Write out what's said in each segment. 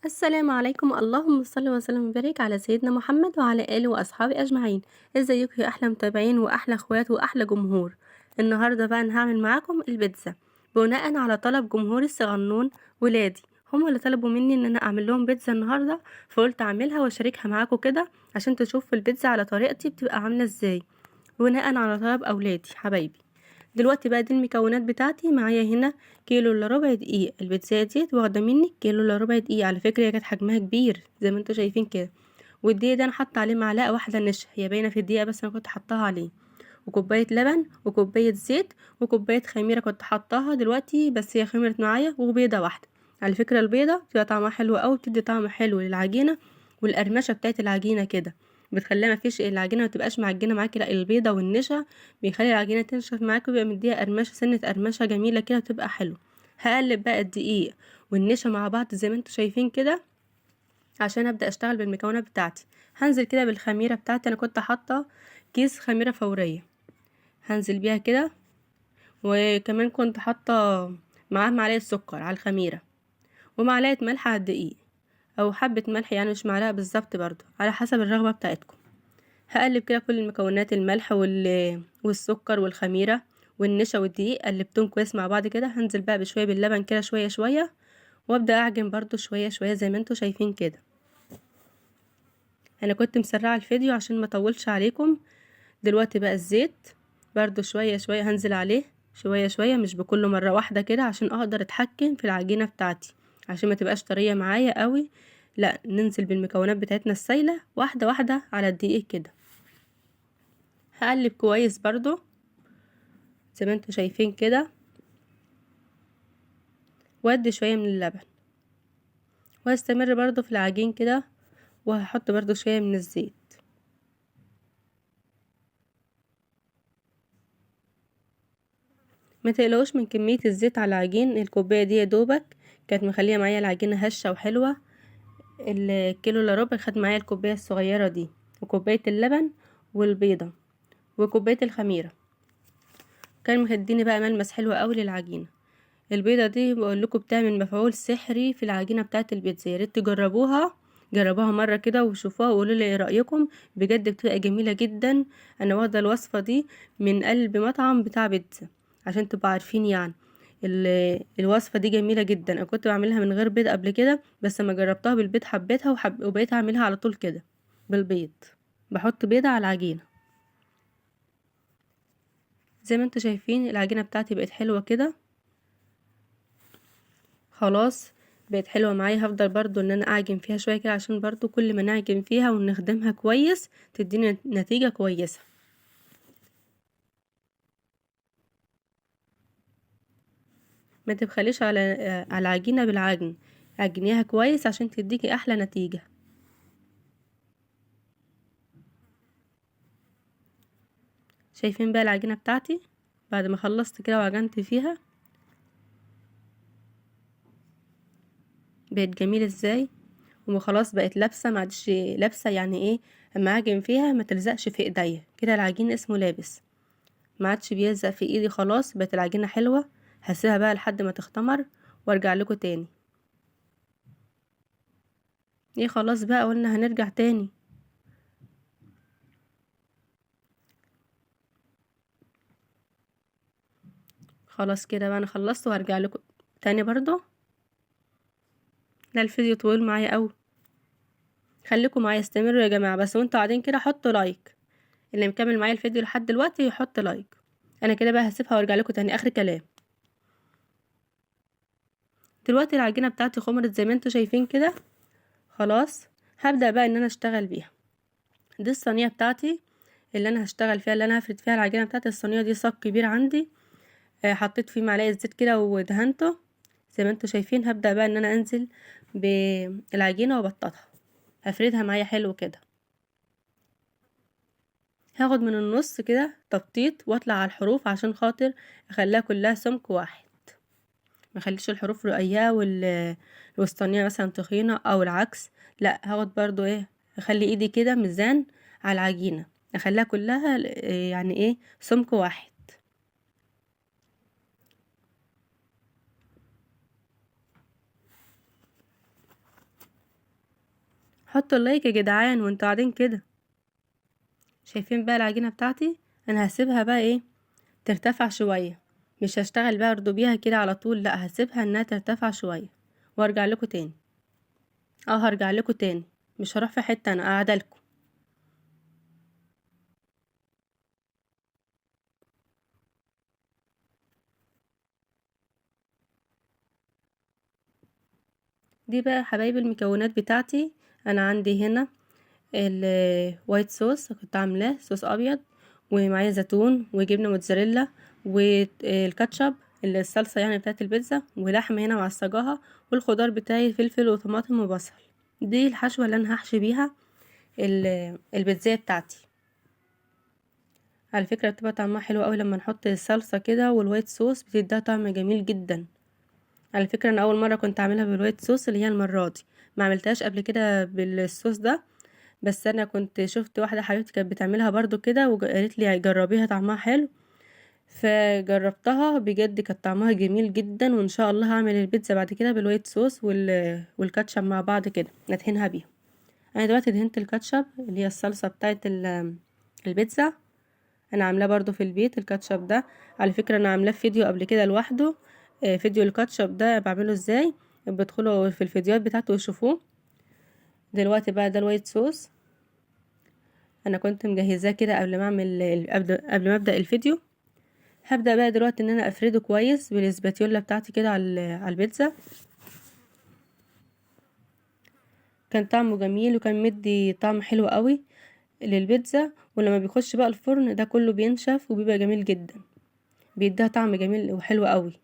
السلام عليكم، اللهم صل وسلم وبارك على سيدنا محمد وعلى آله وأصحابه أجمعين. ازيكم يا أحلى متابعين وأحلى اخوات وأحلى جمهور. النهاردة بقى أنا هعمل معاكم البيتزا بناء على طلب جمهور الصغنون ولادي. هم اللي طلبوا مني ان انا اعمل لهم بيتزا النهارده، فقلت اعملها واشاركها معاكم كده عشان تشوفوا البيتزا على طريقتي بتبقى عامله ازاي بناء على طلب اولادي حبايبي. دلوقتي بقى دي المكونات بتاعتي. معايا هنا كيلو الا ربع دقيق. البيتزا ديت واخده مني كيلو الا ربع دقيق، على فكره هي كانت حجمها كبير زي ما انتوا شايفين كده. والدقيق ده انا حاطه عليه معلقه واحده نشا، هي باينه في الدقيقه بس انا كنت حطاها عليه، وكوبايه لبن وكوبايه زيت وكوبايه خميره كنت حطاها دلوقتي بس هي خمرت معايا، وبيضه واحده. على فكره البيضه بتبقى طعمها حلو قوي، بتدي طعم حلو للعجينه والقرمشه بتاعت العجينه كده، بتخليها ما فيش العجينه ما تبقاش معجنه معاكي، لا البيضه والنشا بيخلي العجينه تنشف معاكي ويبقى مديها قرمشه، سنه قرمشه جميله كده بتبقى حلو. هقلب بقى الدقيق والنشا مع بعض زي ما انتوا شايفين كده عشان ابدا اشتغل بالمكونات بتاعتي. هنزل كده بالخميره بتاعتي، انا كنت حاطه كيس خميره فوريه، هنزل بيها كده. وكمان كنت حاطه معاه معلقه سكر على الخميره ومعلقه ملح على الدقيق، او حبه ملح يعني مش معلقه بالظبط، برضو على حسب الرغبه بتاعتكم. هقلب كده كل المكونات، الملح والسكر والخميره والنشا والدقيق، قلبتهم كويس مع بعض كده. هنزل بقى بشويه باللبن كده شويه شويه، وابدا اعجن برضو شويه شويه زي ما انتوا شايفين كده. انا كنت مسرعه الفيديو عشان ما اطولش عليكم. دلوقتي بقى الزيت برضو شويه شويه هنزل عليه شويه شويه، مش بكل مره واحده كده، عشان اقدر اتحكم في العجينه بتاعتي عشان ما تبقاش طريه معايا قوي. لا، ننزل بالمكونات بتاعتنا السايله واحده واحده على الدقيق كده. هقلب كويس برضو زي ما انتوا شايفين كده، وادي شويه من اللبن، وهستمر برضو في العجين كده، وهحط برضو شويه من الزيت. ما تقلقوش من كميه الزيت على العجين، الكوبايه دي يا دوبك كانت مخليه معايا العجينه هشه وحلوه. الكيلو الا ربع خد معايا الكوبايه الصغيره دي، وكوبايه اللبن والبيضه وكوبايه الخميره، كان مهديني بقى ملمس حلو قوي للعجينه. البيضه دي بقول لكم بتعمل مفعول سحري في العجينه بتاعه البيتزا، يا ريت تجربوها. جربوها مره كده وشوفوها وقولوا لي ايه رايكم، بجد بتبقى جميله جدا. انا واخده الوصفه دي من قلب مطعم بتاع بيتزا عشان تبقوا عارفين يعني. الوصفه دي جميله جدا. انا كنت بعملها من غير بيض قبل كده، بس لما جربتها بالبيض حبيتها وبقيت اعملها على طول كده بالبيض. بحط بيضه على العجينه زي ما انتوا شايفين. العجينه بتاعتي بقت حلوه كده خلاص، بقت حلوة معايا. هفضل برضو ان انا اعجن فيها شوية كده، عشان برضو كل ما نعجن فيها ونخدمها كويس تدينا نتيجة كويسة. ما تبخليش على العجينة بالعجن، عجنيها كويس عشان تديكي احلى نتيجة. شايفين بقى العجينة بتاعتي بعد ما خلصت كده وعجنت فيها بقت جميلة ازاي، وخلاص بقت لابسة، ما عادش لابسة يعني ايه، اما اعجن فيها ما تلزقش في ايديا كده، العجين اسمه لابس، ما عادش بيلزق في ايدي. خلاص بقت العجينة حلوة. هسيبها بقى لحد ما تختمر وارجع لكم تاني. ايه خلاص بقى قلنا هنرجع تاني. خلاص كده بقى انا خلصت وهرجع لكم تاني برضو. لا الفيديو طويل معايا قوي، خليكم معايا استمروا يا جماعة، بس وانتوا قاعدين كده حطوا لايك. اللي مكمل معايا الفيديو لحد دلوقتي يحط لايك. انا كده بقى هسيبها وارجع لكم تاني اخر كلام. دلوقتي العجينة بتاعتي خمرت زي ما انتوا شايفين كده خلاص. هبدأ بقى ان انا اشتغل بيها. دي الصينية بتاعتي اللي انا هشتغل فيها، اللي انا هفرد فيها العجينة بتاعتي. الصينية دي صاج كبير عندي، حطيت فيه معلقة زيت كده ودهنته زي ما انتوا شايفين. هبدأ بقى ان انا انزل بالعجينة وابططها، هفردها معايا حلو كده. هاخد من النص كده تبطيط واطلع على الحروف عشان خاطر اخليها كلها سمك واحد، ما اخليش الحروف رقيقة والصينية مثلا تخينة او العكس. لا، هاخد برضو ايه، اخلي ايدي كده ميزان على العجينة، اخليها كلها يعني ايه سمك واحد. حطوا اللايك يا جدعان وانتوا قاعدين كده. شايفين بقى العجينة بتاعتي؟ انا هسيبها بقى ايه ترتفع شوية، مش هشتغل بقى برضو بيها كده على طول، لا هسيبها انها ترتفع شوية وارجع لكم تاني. هرجع لكم تاني، مش هروح في حتة، انا قاعدة لكم. دي بقى يا حبايبي المكونات بتاعتي. انا عندي هنا الوايت صوص، كنت عاملاه صوص ابيض، ومعايا زيتون وجبنه موتزاريلا والكاتشب اللي الصلصه يعني بتاعت البيتزا، ولحمه هنا معصجاها، والخضار بتاعي فلفل وطماطم وبصل. دي الحشوه اللي انا هحشي بيها البيتزا بتاعتي. على فكره بتبقى طعمها حلو قوي لما نحط الصلصه كده والوايت صوص، بتديها طعم جميل جدا. على فكره انا اول مره كنت اعملها بالوايت صوص اللي هي المره دي، ما عملتهاش قبل كده بالصوص ده. بس انا كنت شفت واحده حبيبتي كانت بتعملها برضو كده وقالت لي جربيها طعمها حلو، فجربتها بجد كانت طعمها جميل جدا. وان شاء الله هعمل البيتزا بعد كده بالوايت صوص والكاتشب مع بعض كده ندهنها بيها. انا دلوقتي دهنت الكاتشب اللي هي الصلصه بتاعه البيتزا. انا عاملاه برضو في البيت الكاتشب ده. على فكره انا عاملاه في فيديو قبل كده لوحده، فيديو الكاتشب ده بعمله ازاي، بدخلوا في الفيديوهات بتاعته وشوفوه. دلوقتي بقى ده الوايت صوص، انا كنت مجهزاه كده قبل ما اعمل قبل ما ابدا الفيديو. هبدا بقى دلوقتي ان انا افرده كويس بالاسباتيولا بتاعتي كده على البيتزا. كان طعمه جميل وكان مدي طعم حلو قوي للبيتزا، ولما بيخش بقى الفرن ده كله بينشف وبيبقى جميل جدا، بيديها طعم جميل وحلو قوي.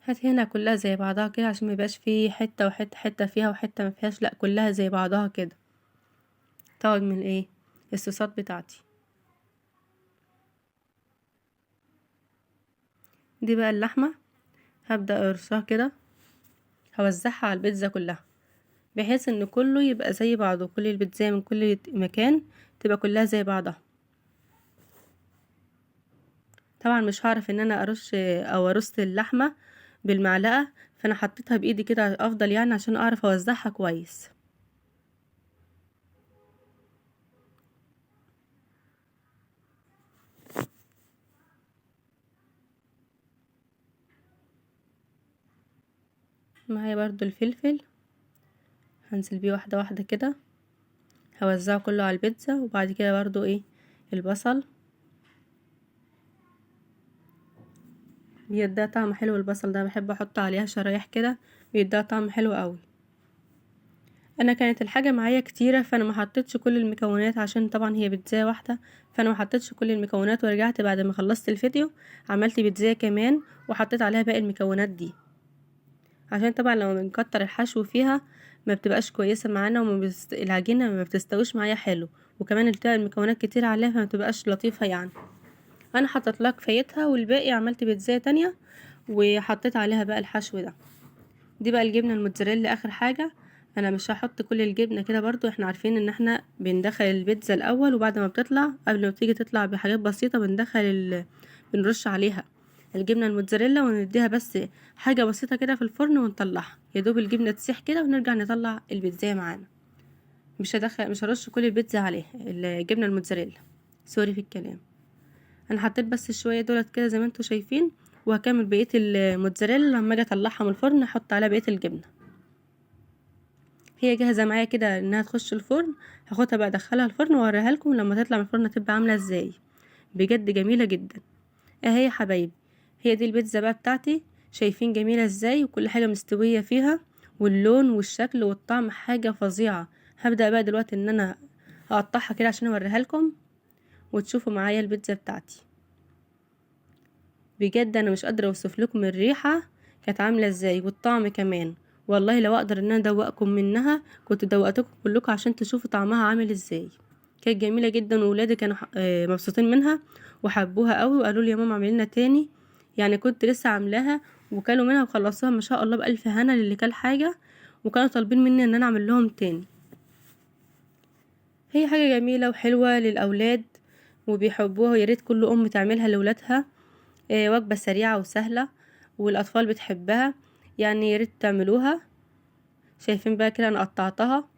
هات هنا كلها زي بعضها كده عشان ميبقاش فيه حته وحته، حته فيها وحته ما فيهاش، لا كلها زي بعضها كده. طبعا من ايه الصوصات بتاعتي. دي بقى اللحمه، هبدا ارصها كده، هوزعها على البيتزا كلها بحيث ان كله يبقى زي بعضه، كل البيتزا من كل مكان تبقى كلها زي بعضها. طبعا مش هعرف ان انا ارص اللحمه بالمعلقه، فانا حطيتها بايدي كده افضل يعني عشان اعرف اوزعها كويس. معايا برضو الفلفل، هنزل بيه واحده واحده كده، هوزعه كله على البيتزا. وبعد كده برضو ايه البصل، بيديها طعم حلو. البصل ده بحب احط عليها شرايح كده، بيديها طعم حلو قوي. انا كانت الحاجه معايا كتيره فانا ما حطيتش كل المكونات عشان طبعا هي بيتزا واحده، فانا ما حطيتش كل المكونات. ورجعت بعد ما خلصت الفيديو عملت بيتزا كمان وحطيت عليها باقي المكونات دي، عشان طبعا لما بنكتر الحشو فيها ما بتبقاش كويسه معانا العجينه ما بتستويش معايا حلو، وكمان بتبقى المكونات كتير عليها فما بتبقاش لطيفه يعني. انا حطيت لها كفايتها والباقي عملت بيتزا تانية وحطيت عليها بقى الحشو ده. دي بقى الجبنه الموتزاريلا اخر حاجه. انا مش هحط كل الجبنه كده برضو، احنا عارفين ان احنا بندخل البيتزا الاول وبعد ما بتطلع قبل ما بتيجي تطلع بحاجات بسيطه بنرش عليها الجبنه الموتزاريلا ونديها بس حاجه بسيطه كده في الفرن ونطلعها يا دوب الجبنه تسيح كده ونرجع نطلع البيتزا معانا. مش هرش كل البيتزا عليها الجبنه الموتزاريلا، سوري في الكلام. انا حطيت بس شويه دولت كده زي ما انتوا شايفين، وهكمل بقيه الموتزاريلا لما اجي اطلعها من الفرن احط عليها بقيه الجبنه. هي جاهزه معايا كده انها تخش الفرن، هاخدها بقى ادخلها الفرن واوريها لكم لما تطلع من الفرن تبقى عامله ازاي. بجد جميله جدا. اهي يا حبايبي، هي دي البيتزا بقى بتاعتي. شايفين جميله ازاي وكل حاجه مستويه فيها، واللون والشكل والطعم حاجه فظيعه. هبدا بقى دلوقتي ان انا اقطعها كده عشان اوريها لكم وتشوفوا معايا البيتزا بتاعتي. بجد انا مش قادره اوصف لكم الريحه كانت عامله ازاي والطعم كمان. والله لو اقدر ان انا ادوقكم منها كنت دوقتكم كلكم عشان تشوفوا طعمها عامل ازاي. كانت جميله جدا وولادي كانوا مبسوطين منها وحبوها قوي وقالوا لي يا ماما اعملي لنا تاني. يعني كنت لسه عاملاها وكلوا منها وخلصوها ما شاء الله بألف هنا للي كل حاجه، وكانوا طالبين مني ان انا اعمل لهم تاني. هي حاجة جميلة وحلوة للأولاد وبيحبوها، وياريت كل أم تعملها لولادها. وجبة سريعة وسهلة والأطفال بتحبها، يعني ياريت تعملوها. شايفين بقى كده أنا قطعتها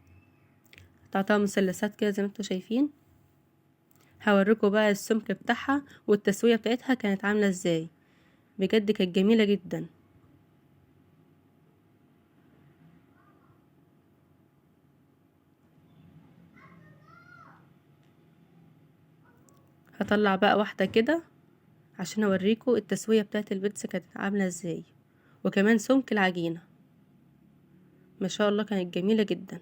مثلثات كده زي ما انتوا شايفين. هوريكم بقى السمك بتاعها والتسوية بتاعتها كانت عاملة ازاي، بجد كانت جميلة جدا. هطلع بقى واحدة كده عشان اوريكم التسوية بتاعت البيتزا كانت عاملة ازاي، وكمان سمك العجينة ما شاء الله كانت جميلة جدا.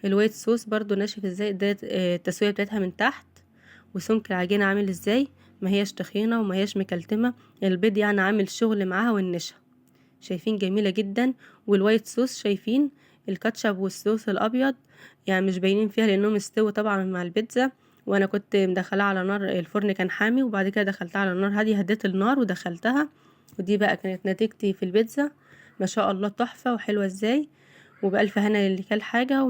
الوايت صوص برضو ناشف ازاي، ده التسوية بتاعتها من تحت، وسمك العجينة عامل ازاي، ما هياش تخينة وما هياش مكلتمة. البيض يعني عامل شغل معاها والنشا، شايفين جميلة جدا. والوايت صوص شايفين الكاتشب والصوص الابيض يعني مش باينين فيها لانهم استووا طبعا مع البيتزا. وانا كنت مدخلها على نار الفرن كان حامي، وبعد كده دخلتها على نار هاديه، هديت النار ودخلتها. ودي بقى كانت نتيجتي في البيتزا، ما شاء الله تحفه وحلوه ازاي، وبألف هنا للي كل حاجه.